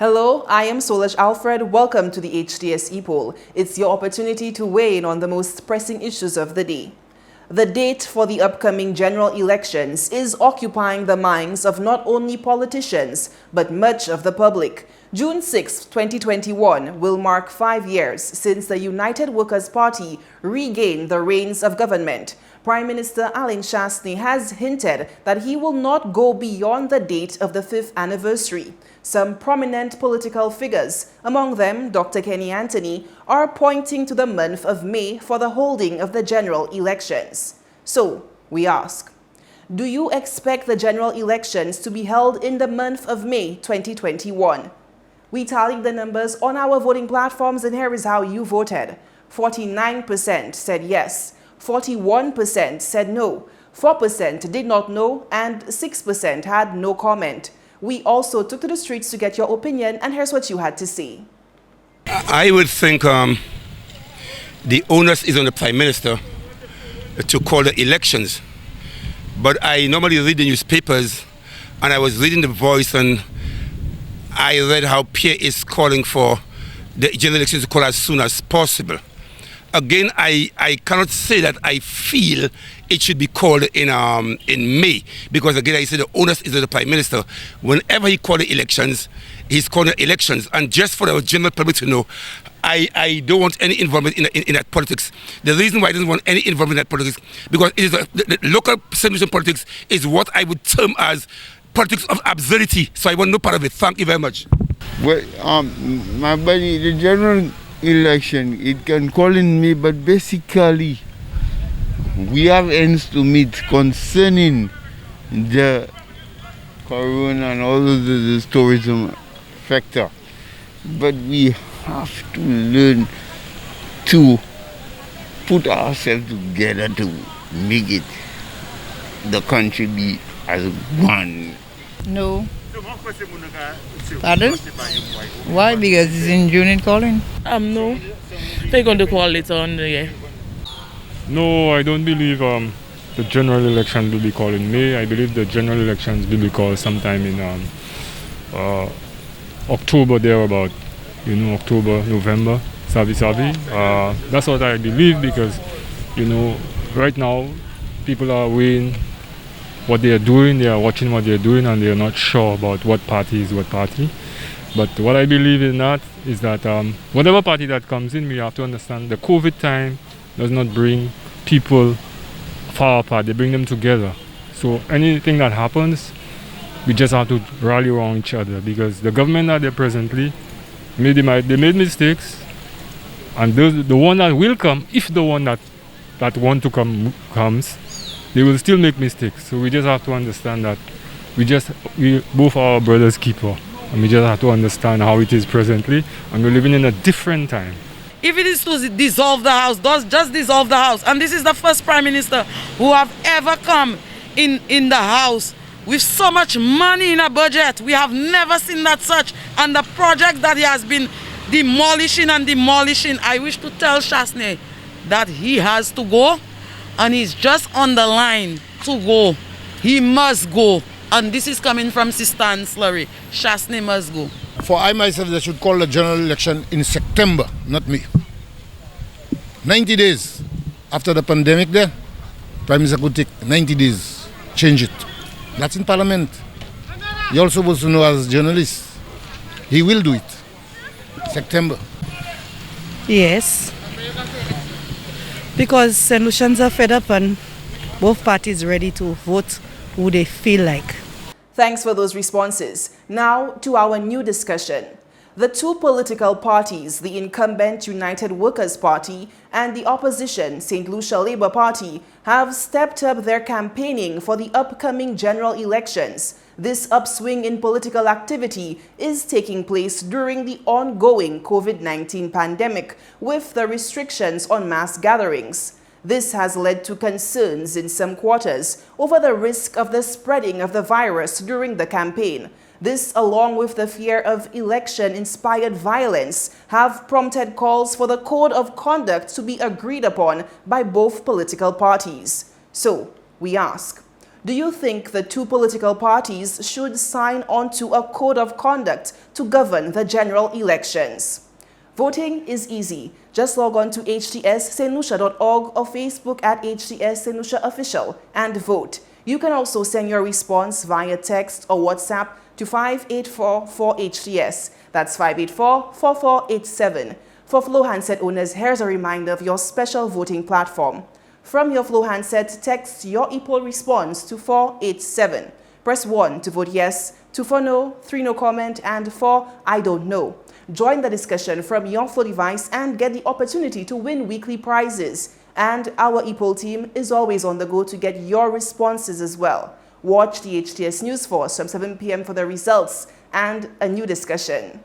Hello, I am Solaj Alfred. Welcome to the Hts Epoll. It's your opportunity to weigh in on the most pressing issues of the day. The date for the upcoming general elections is occupying the minds of not only politicians, but much of the public. June 6, 2021 will mark 5 years since the United Workers' Party regained the reins of government. Prime Minister Alain Chastanet has hinted that he will not go beyond the date of the 5th anniversary. Some prominent political figures, among them Dr. Kenny Anthony, are pointing to the month of May for the holding of the general elections. So, we ask, do you expect the general elections to be held in the month of May 2021? We tallied the numbers on our voting platforms, and here is how you voted. 49% said yes, 41% said no, 4% did not know, and 6% had no comment. We also took to the streets to get your opinion, and here's what you had to say. I would think the onus is on the Prime Minister to call the elections. But I normally read the newspapers, and I was reading The Voice, and I read how Pierre is calling for the general elections to call as soon as possible. Again, I cannot say that I feel it should be called in May, because again, I say the onus is on the Prime Minister. Whenever he calls the elections, he's calling the elections. And just for the general public to know, I don't want any involvement in that politics. The reason why I don't want any involvement in that politics, because it is the local submission politics is what I would term as politics of absurdity. So I want no part of it. Thank you very much. Well, my buddy, the general election, it can call in May, but basically we have ends to meet concerning the corona and all of the tourism factor. But we have to learn to put ourselves together to make it the country be as one. No. Pardon? Why? Because it's in June it calling? No. They're going to call later on the year. No, I don't believe the general election will be called in May. I believe the general elections will be called sometime in October, thereabout. You know, October, November, sabi. That's what I believe, because, you know, right now people are weighing what they are doing, they are watching what they are doing, and they are not sure about what party is what party. But what I believe in that is that whatever party that comes in, we have to understand the COVID time does not bring people far apart, they bring them together. So anything that happens, we just have to rally around each other, because the government that they presently, they made mistakes, and the one that will come, if the one that want to come comes, they will still make mistakes. So we just have to understand that we both are our brother's keeper, and we just have to understand how it is presently, and we're living in a different time. If it is to dissolve the House, just dissolve the House. And this is the first Prime Minister who have ever come in the House with so much money in a budget. We have never seen that such. And the project that he has been demolishing, I wish to tell Chastanet that he has to go, and he's just on the line to go. He must go. And this is coming from Sister Ann Slurry. Chastanet must go. For I myself, they should call the general election in September, not me. 90 days after the pandemic there, Prime Minister could take 90 days, change it. That's in Parliament. You're also supposed to know as a journalist. He will do it. September. Yes. Because St. Lucians are fed up, and both parties ready to vote who they feel like. Thanks for those responses. Now to our new discussion. The two political parties, the incumbent United Workers' Party and the opposition St. Lucia Labour Party, have stepped up their campaigning for the upcoming general elections. This upswing in political activity is taking place during the ongoing COVID-19 pandemic, with the restrictions on mass gatherings. This has led to concerns in some quarters over the risk of the spreading of the virus during the campaign. This, along with the fear of election-inspired violence, have prompted calls for the code of conduct to be agreed upon by both political parties. So, we ask, Do you think the two political parties should sign on to a code of conduct to govern the general elections? Voting is easy. Just log on to htsstlucia.org or Facebook at HTS Official and vote. You can also send your response via text or WhatsApp to 584-4HTS. That's 584-4487. For Flow handset owners, here's a reminder of your special voting platform. From your Flow handset, text your Epoll response to 487. Press 1 to vote yes, 2 for no, 3 no comment, and 4 I don't know. Join the discussion from your Flow device and get the opportunity to win weekly prizes. And our Epoll team is always on the go to get your responses as well. Watch the HTS News Force from 7 p.m. for the results and a new discussion.